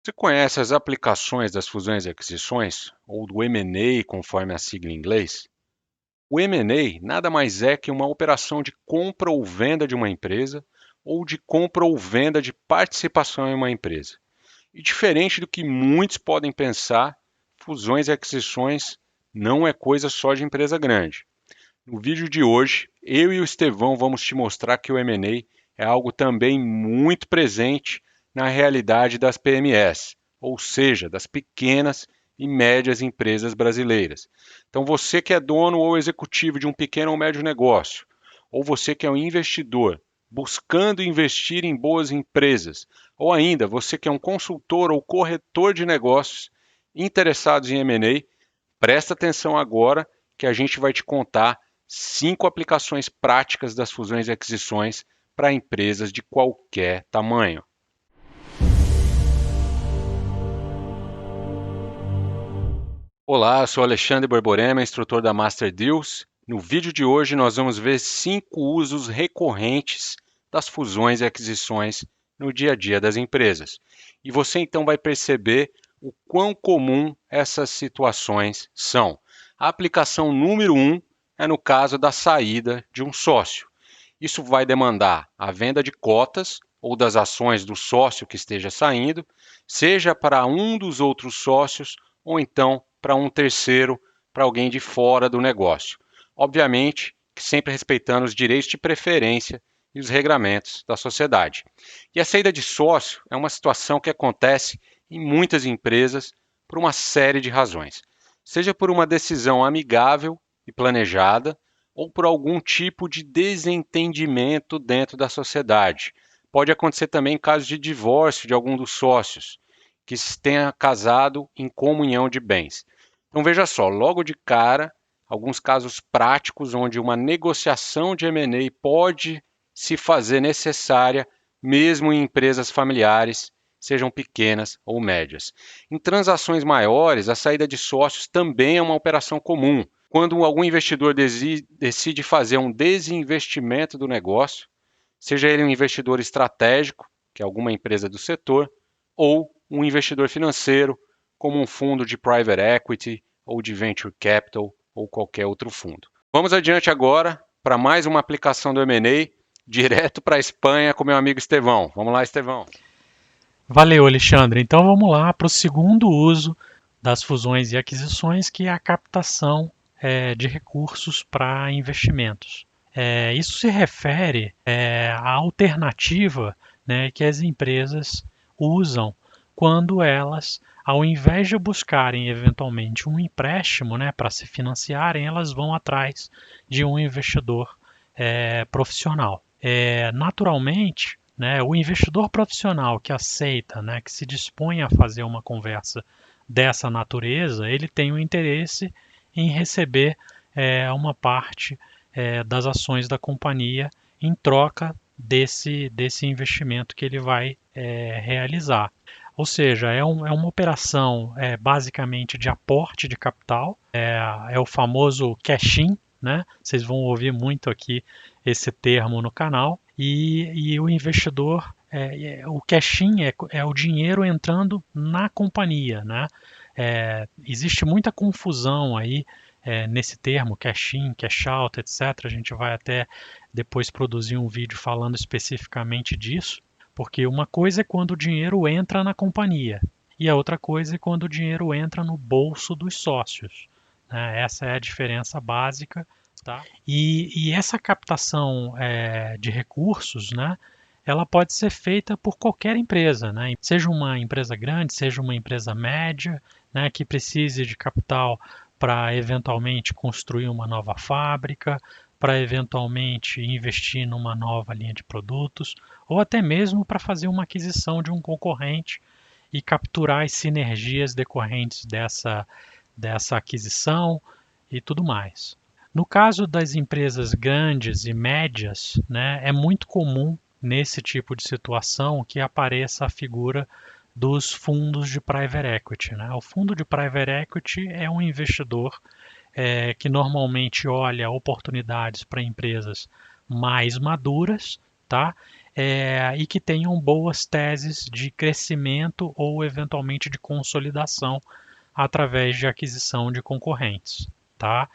Você conhece as aplicações das fusões e aquisições, ou do M&A, conforme a sigla em inglês? O M&A nada mais é que uma operação de compra ou venda de uma empresa, ou de compra ou venda de participação em uma empresa. E diferente do que muitos podem pensar, fusões e aquisições não é coisa só de empresa grande. No vídeo de hoje, eu e o Estevão vamos te mostrar que o M&A é algo também muito presente na realidade das PMS, ou seja, das pequenas e médias empresas brasileiras. Então, você que é dono ou executivo de um pequeno ou médio negócio, ou você que é um investidor buscando investir em boas empresas, ou ainda você que é um consultor ou corretor de negócios interessados em M&A, presta atenção agora que a gente vai te contar 5 aplicações práticas das fusões e aquisições para empresas de qualquer tamanho. Olá, eu sou Alexandre Borborema, instrutor da Master Deals. No vídeo de hoje nós vamos ver 5 usos recorrentes das fusões e aquisições no dia a dia das empresas. E você então vai perceber o quão comum essas situações são. A aplicação número 1 é no caso da saída de um sócio. Isso vai demandar a venda de cotas ou das ações do sócio que esteja saindo, seja para um dos outros sócios ou então para um terceiro, para alguém de fora do negócio. Obviamente que sempre respeitando os direitos de preferência e os regramentos da sociedade. E a saída de sócio é uma situação que acontece em muitas empresas por uma série de razões. Seja por uma decisão amigável e planejada, ou por algum tipo de desentendimento dentro da sociedade. Pode acontecer também em caso de divórcio de algum dos sócios que tenha casado em comunhão de bens. Então veja só, logo de cara, alguns casos práticos onde uma negociação de M&A pode se fazer necessária mesmo em empresas familiares, sejam pequenas ou médias. Em transações maiores, a saída de sócios também é uma operação comum, quando algum investidor decide fazer um desinvestimento do negócio, seja ele um investidor estratégico, que é alguma empresa do setor, ou um investidor financeiro, como um fundo de private equity ou de venture capital ou qualquer outro fundo. Vamos adiante agora para mais uma aplicação do M&A, direto para a Espanha com meu amigo Estevão. Vamos lá, Estevão. Valeu, Alexandre. Então vamos lá para o segundo uso das fusões e aquisições, que é a captação de recursos para investimentos. Isso se refere à alternativa, né, que as empresas usam quando elas, ao invés de buscarem eventualmente um empréstimo, né, para se financiarem, elas vão atrás de um investidor profissional. Naturalmente, né, o investidor profissional que aceita, né, que se dispõe a fazer uma conversa dessa natureza, ele tem o interesse em receber uma parte das ações da companhia em troca desse investimento que ele vai realizar. Ou seja, é uma operação basicamente de aporte de capital, é o famoso cash-in, né? Vocês vão ouvir muito aqui esse termo no canal. E o investidor, o cash-in é o dinheiro entrando na companhia, né? Existe muita confusão aí nesse termo, cash-in, cash-out, etc. A gente vai até depois produzir um vídeo falando especificamente disso, porque uma coisa é quando o dinheiro entra na companhia e a outra coisa é quando o dinheiro entra no bolso dos sócios, né? Essa é a diferença básica, tá? E essa captação de recursos, né? Ela pode ser feita por qualquer empresa, né? Seja uma empresa grande, seja uma empresa média, né, que precise de capital para eventualmente construir uma nova fábrica, para eventualmente investir numa nova linha de produtos, ou até mesmo para fazer uma aquisição de um concorrente e capturar as sinergias decorrentes dessa aquisição e tudo mais. No caso das empresas grandes e médias, né, é muito comum nesse tipo de situação que apareça a figura dos fundos de private equity, né? O fundo de private equity é um investidor que normalmente olha oportunidades para empresas mais maduras, tá? e que tenham boas teses de crescimento ou eventualmente de consolidação através de aquisição de concorrentes, tá?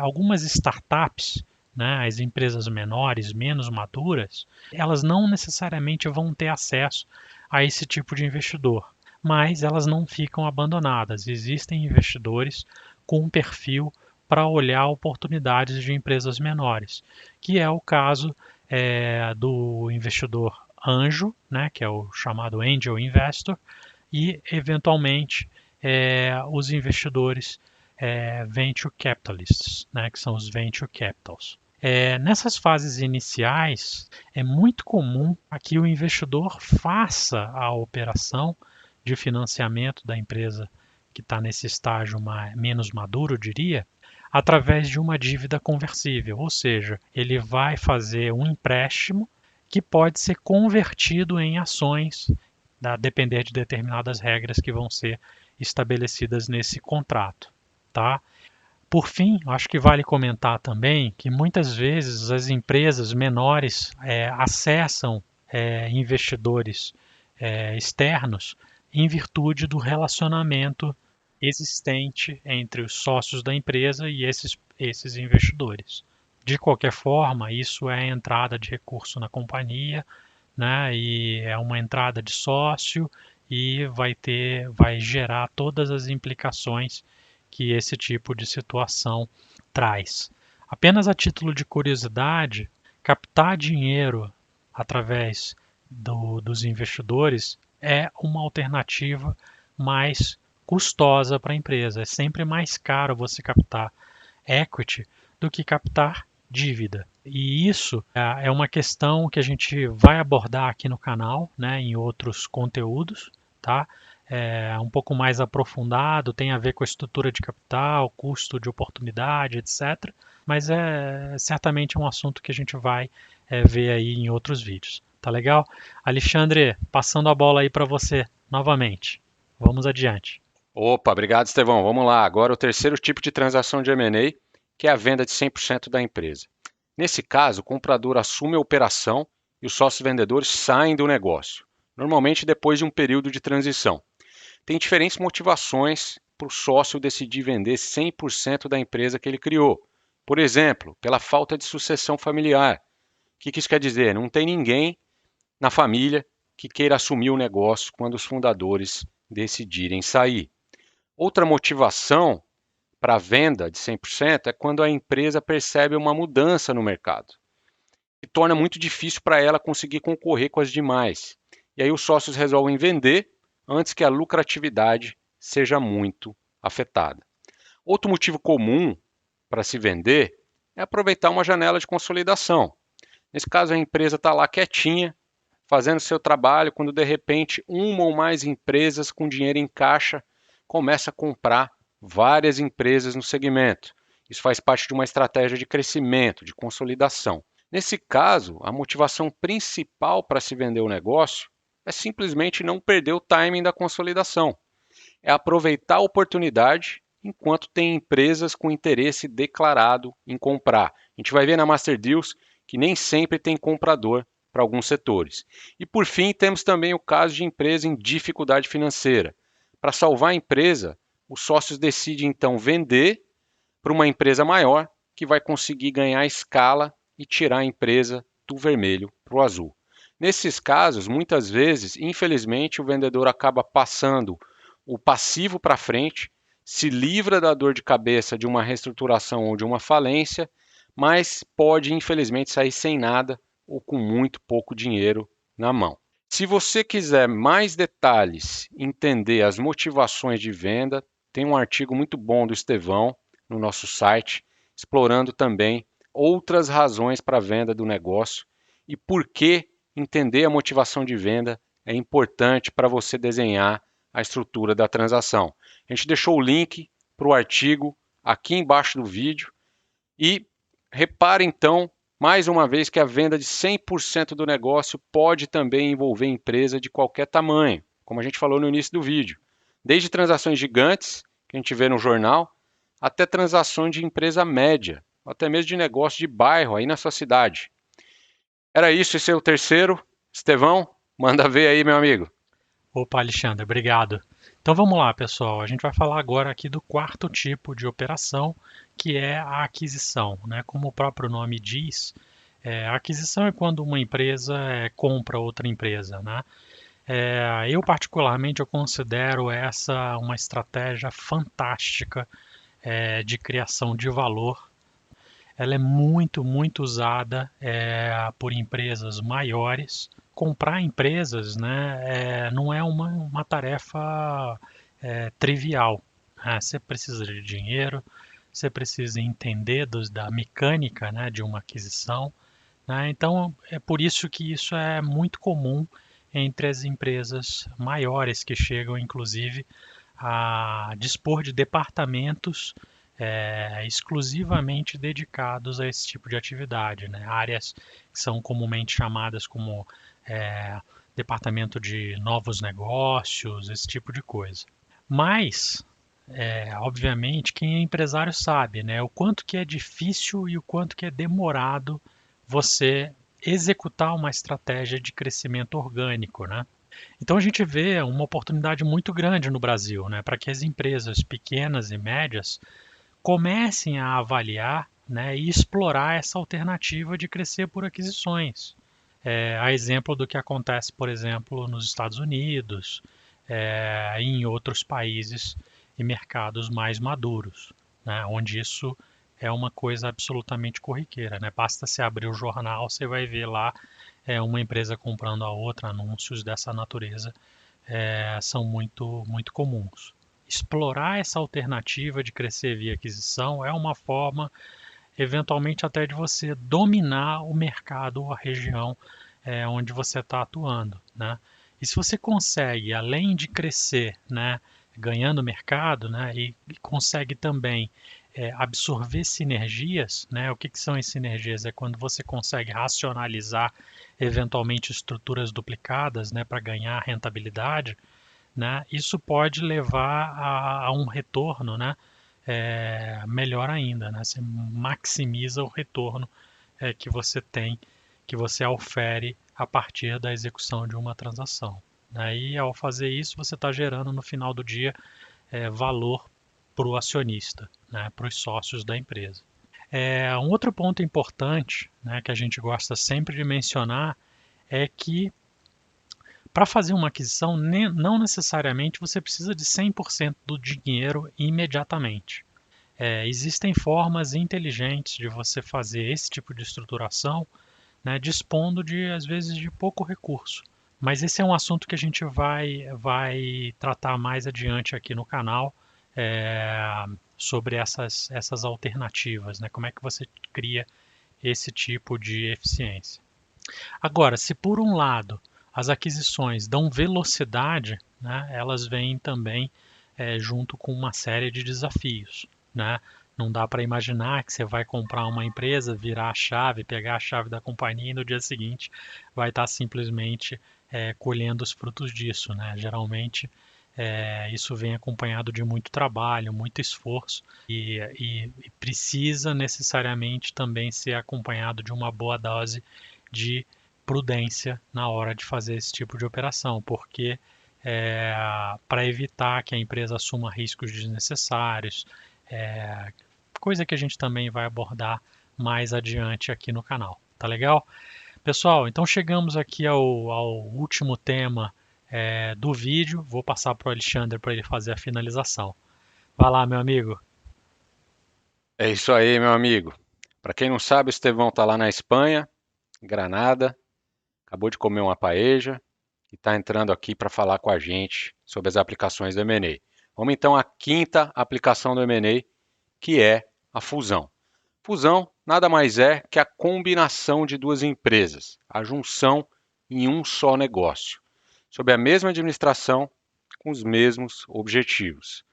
Algumas startups, né, as empresas menores, menos maduras, elas não necessariamente vão ter acesso a esse tipo de investidor, mas elas não ficam abandonadas. Existem investidores com um perfil para olhar oportunidades de empresas menores, que é o caso do investidor anjo, né, que é o chamado angel investor, e eventualmente os investidores venture capitalists, né, que são os venture capitals. Nessas fases iniciais, é muito comum que o investidor faça a operação de financiamento da empresa que está nesse estágio menos maduro, eu diria, através de uma dívida conversível, ou seja, ele vai fazer um empréstimo que pode ser convertido em ações, a depender de determinadas regras que vão ser estabelecidas nesse contrato, tá? Por fim, acho que vale comentar também que muitas vezes as empresas menores acessam investidores externos em virtude do relacionamento existente entre os sócios da empresa e esses investidores. De qualquer forma, isso é entrada de recurso na companhia, né? E é uma entrada de sócio e vai gerar todas as implicações que esse tipo de situação traz. Apenas a título de curiosidade, captar dinheiro através dos investidores é uma alternativa mais custosa para a empresa. É sempre mais caro você captar equity do que captar dívida. E isso é uma questão que a gente vai abordar aqui no canal, né, em outros conteúdos, tá? É um pouco mais aprofundado, tem a ver com a estrutura de capital, custo de oportunidade, etc. Mas é certamente um assunto que a gente vai ver aí em outros vídeos. Tá legal? Alexandre, passando a bola aí para você novamente. Vamos adiante. Opa, obrigado, Estevão. Vamos lá. Agora o terceiro tipo de transação de M&A, que é a venda de 100% da empresa. Nesse caso, o comprador assume a operação e os sócios vendedores saem do negócio, normalmente depois de um período de transição. Tem diferentes motivações para o sócio decidir vender 100% da empresa que ele criou. Por exemplo, pela falta de sucessão familiar. O que isso quer dizer? Não tem ninguém na família que queira assumir o negócio quando os fundadores decidirem sair. Outra motivação para a venda de 100% é quando a empresa percebe uma mudança no mercado, que torna muito difícil para ela conseguir concorrer com as demais. E aí os sócios resolvem vender antes que a lucratividade seja muito afetada. Outro motivo comum para se vender é aproveitar uma janela de consolidação. Nesse caso, a empresa está lá quietinha, fazendo seu trabalho, quando de repente uma ou mais empresas com dinheiro em caixa começa a comprar várias empresas no segmento. Isso faz parte de uma estratégia de crescimento, de consolidação. Nesse caso, a motivação principal para se vender o negócio é simplesmente não perder o timing da consolidação. É aproveitar a oportunidade enquanto tem empresas com interesse declarado em comprar. A gente vai ver na Master Deals que nem sempre tem comprador para alguns setores. E por fim, temos também o caso de empresa em dificuldade financeira. Para salvar a empresa, os sócios decidem então vender para uma empresa maior que vai conseguir ganhar escala e tirar a empresa do vermelho para o azul. Nesses casos, muitas vezes, infelizmente, o vendedor acaba passando o passivo para frente, se livra da dor de cabeça de uma reestruturação ou de uma falência, mas pode, infelizmente, sair sem nada ou com muito pouco dinheiro na mão. Se você quiser mais detalhes, entender as motivações de venda, tem um artigo muito bom do Estevão no nosso site, explorando também outras razões para a venda do negócio e por que entender a motivação de venda é importante para você desenhar a estrutura da transação. A gente deixou o link para o artigo aqui embaixo do vídeo e repare então, mais uma vez, que a venda de 100% do negócio pode também envolver empresa de qualquer tamanho, como a gente falou no início do vídeo. Desde transações gigantes, que a gente vê no jornal, até transações de empresa média, até mesmo de negócio de bairro aí na sua cidade. Era isso, esse é o terceiro. Estevão, manda ver aí, meu amigo. Opa, Alexandre, obrigado. Então vamos lá, pessoal. A gente vai falar agora aqui do quarto tipo de operação, que é a aquisição, né? Como o próprio nome diz, a aquisição é quando uma empresa compra outra empresa, né? Eu particularmente eu considero essa uma estratégia fantástica de criação de valor. Ela é muito usada por empresas maiores. Comprar empresas, né, não é uma tarefa trivial. Né? Você precisa de dinheiro, você precisa entender da mecânica, né, de uma aquisição. Né? Então, é por isso que isso é muito comum entre as empresas maiores que chegam, inclusive, a dispor de departamentos exclusivamente dedicados a esse tipo de atividade, né? Áreas que são comumente chamadas como é, departamento de novos negócios, esse tipo de coisa. Mas, obviamente, quem é empresário sabe, né, o quanto que é difícil e o quanto que é demorado você executar uma estratégia de crescimento orgânico, né? Então a gente vê uma oportunidade muito grande no Brasil, né, para que as empresas pequenas e médias comecem a avaliar, né, e explorar essa alternativa de crescer por aquisições. A exemplo do que acontece, por exemplo, nos Estados Unidos, e em outros países e mercados mais maduros, né, onde isso é uma coisa absolutamente corriqueira. Né? Basta se abrir o jornal, você vai ver lá uma empresa comprando a outra, anúncios dessa natureza são muito comuns. Explorar essa alternativa de crescer via aquisição é uma forma, eventualmente, até de você dominar o mercado ou a região onde você está atuando. Né? E se você consegue, além de crescer, né, ganhando mercado, né, e consegue também absorver sinergias, né? O que são as sinergias? É quando você consegue racionalizar eventualmente estruturas duplicadas, né, para ganhar rentabilidade, né? Isso pode levar a um retorno, né, melhor ainda, né? Você maximiza o retorno que você tem, que você ofere a partir da execução de uma transação. Né? E ao fazer isso, você está gerando no final do dia valor para o acionista, né, para os sócios da empresa. Um outro ponto importante, né, que a gente gosta sempre de mencionar é que para fazer uma aquisição, não necessariamente você precisa de 100% do dinheiro imediatamente. Existem formas inteligentes de você fazer esse tipo de estruturação, né, dispondo de, às vezes, de pouco recurso. Mas esse é um assunto que a gente vai tratar mais adiante aqui no canal, é, sobre essas alternativas, né? Como é que você cria esse tipo de eficiência. Agora, se por um lado as aquisições dão velocidade, né, elas vêm também junto com uma série de desafios. Né? Não dá para imaginar que você vai comprar uma empresa, virar a chave, pegar a chave da companhia e no dia seguinte vai estar simplesmente colhendo os frutos disso. Né? Geralmente isso vem acompanhado de muito trabalho, muito esforço e precisa necessariamente também ser acompanhado de uma boa dose de prudência na hora de fazer esse tipo de operação, porque é, para evitar que a empresa assuma riscos desnecessários, é, coisa que a gente também vai abordar mais adiante aqui no canal. Tá legal? Pessoal, então chegamos aqui ao último tema do vídeo. Vou passar para o Alexandre para ele fazer a finalização. Vai lá, meu amigo. É isso aí, meu amigo. Para quem não sabe, o Estevão está lá na Espanha, Granada, acabou de comer uma paeja e está entrando aqui para falar com a gente sobre as aplicações do M&A. Vamos então à quinta aplicação do M&A, que é a fusão. Fusão nada mais é que a combinação de duas empresas, a junção em um só negócio, sob a mesma administração, com os mesmos objetivos.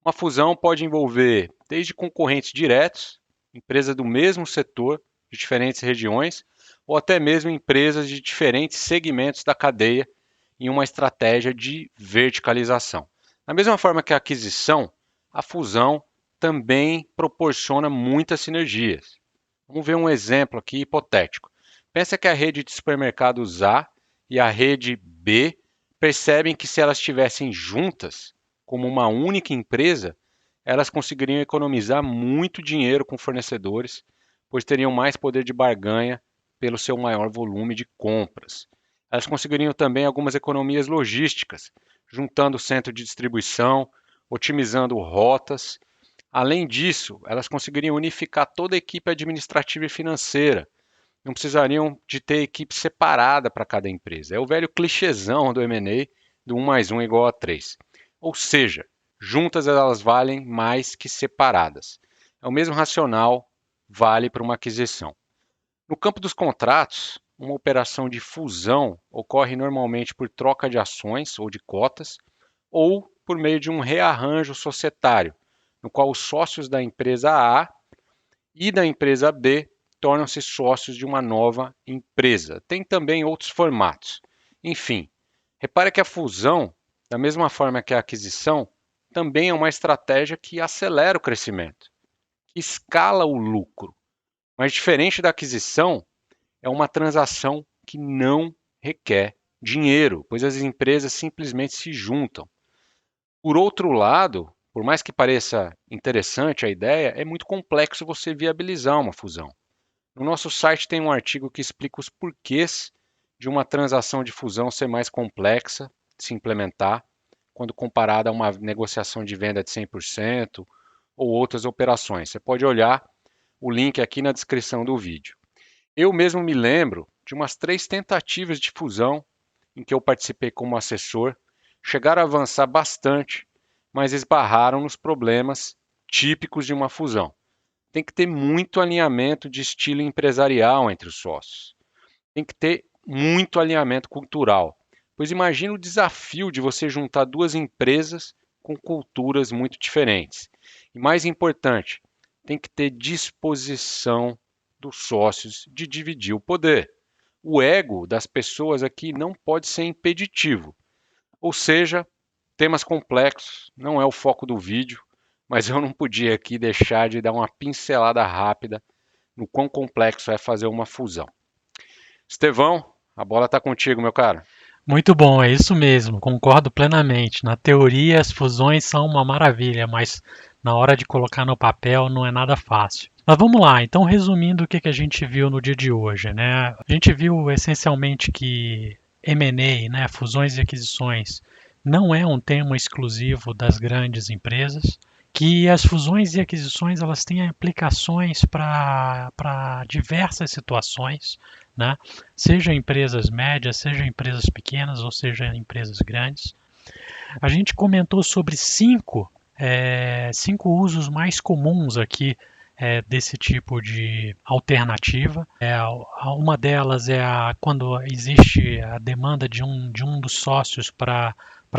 Uma fusão pode envolver desde concorrentes diretos, empresas do mesmo setor, de diferentes regiões, ou até mesmo empresas de diferentes segmentos da cadeia em uma estratégia de verticalização. Da mesma forma que a aquisição, a fusão também proporciona muitas sinergias. Vamos ver um exemplo aqui hipotético. Pensa que a rede de supermercados A e a rede B percebem que se elas estivessem juntas, como uma única empresa, elas conseguiriam economizar muito dinheiro com fornecedores, pois teriam mais poder de barganha pelo seu maior volume de compras. Elas conseguiriam também algumas economias logísticas, juntando o centro de distribuição, otimizando rotas. Além disso, elas conseguiriam unificar toda a equipe administrativa e financeira. Não precisariam de ter equipe separada para cada empresa. É o velho clichêzão do M&A, do 1 mais 1 igual a 3. Ou seja, juntas elas valem mais que separadas. É o mesmo racional, vale para uma aquisição. No campo dos contratos, uma operação de fusão ocorre normalmente por troca de ações ou de cotas, ou por meio de um rearranjo societário, no qual os sócios da empresa A e da empresa B tornam-se sócios de uma nova empresa. Tem também outros formatos. Enfim, repare que a fusão, da mesma forma que a aquisição, também é uma estratégia que acelera o crescimento, que escala o lucro. Mas diferente da aquisição, é uma transação que não requer dinheiro, pois as empresas simplesmente se juntam. Por outro lado, por mais que pareça interessante a ideia, é muito complexo você viabilizar uma fusão. No nosso site tem um artigo que explica os porquês de uma transação de fusão ser mais complexa de se implementar quando comparada a uma negociação de venda de 100% ou outras operações. Você pode olhar o link aqui na descrição do vídeo. Eu mesmo me lembro de umas 3 tentativas de fusão em que eu participei como assessor, chegaram a avançar bastante, mas esbarraram nos problemas típicos de uma fusão. Tem que ter muito alinhamento de estilo empresarial entre os sócios. Tem que ter muito alinhamento cultural. Pois imagina o desafio de você juntar duas empresas com culturas muito diferentes. E mais importante, tem que ter disposição dos sócios de dividir o poder. O ego das pessoas aqui não pode ser impeditivo. Ou seja, temas complexos, não é o foco do vídeo, mas eu não podia aqui deixar de dar uma pincelada rápida no quão complexo é fazer uma fusão. Estevão, a bola está contigo, meu cara. Muito bom, é isso mesmo, concordo plenamente. Na teoria, as fusões são uma maravilha, mas na hora de colocar no papel não é nada fácil. Mas vamos lá, então resumindo o que a gente viu no dia de hoje, né? A gente viu essencialmente que M&A, né, fusões e aquisições, não é um tema exclusivo das grandes empresas, que as fusões e aquisições elas têm aplicações para diversas situações, né? Seja empresas médias, seja empresas pequenas ou seja empresas grandes. A gente comentou sobre cinco usos mais comuns aqui desse tipo de alternativa. Uma delas é quando existe a demanda de um dos sócios para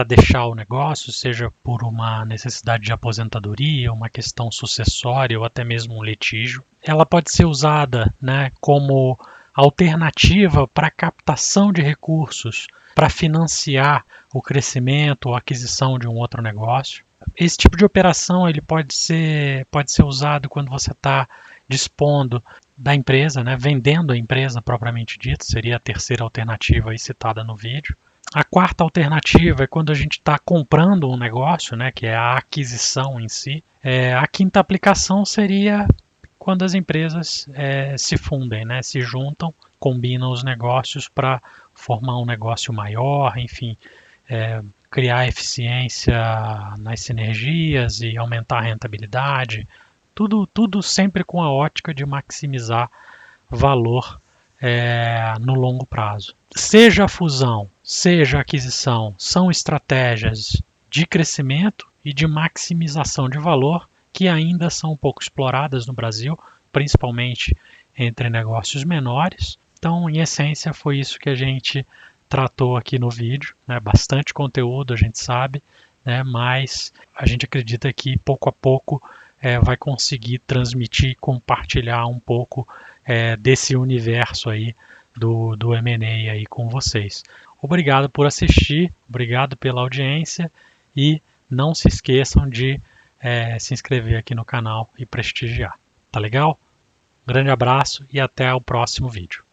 deixar o negócio, seja por uma necessidade de aposentadoria, uma questão sucessória ou até mesmo um litígio. Ela pode ser usada, né, como alternativa para captação de recursos para financiar o crescimento ou aquisição de um outro negócio. Esse tipo de operação ele pode ser usado quando você está dispondo da empresa, né, vendendo a empresa propriamente dita, seria a terceira alternativa aí citada no vídeo. A quarta alternativa é quando a gente está comprando um negócio, né, que é a aquisição em si. A quinta aplicação seria quando as empresas se fundem, né, se juntam, combinam os negócios para formar um negócio maior, enfim, criar eficiência nas sinergias e aumentar a rentabilidade, tudo sempre com a ótica de maximizar valor no longo prazo. Seja a fusão, seja a aquisição, são estratégias de crescimento e de maximização de valor que ainda são pouco exploradas no Brasil, principalmente entre negócios menores. Então, em essência, foi isso que a gente tratou aqui no vídeo, né? Bastante conteúdo, a gente sabe, né? Mas a gente acredita que pouco a pouco vai conseguir transmitir e compartilhar um pouco desse universo aí do M&A aí com vocês. Obrigado por assistir, obrigado pela audiência e não se esqueçam de se inscrever aqui no canal e prestigiar. Tá legal? Grande abraço e até o próximo vídeo.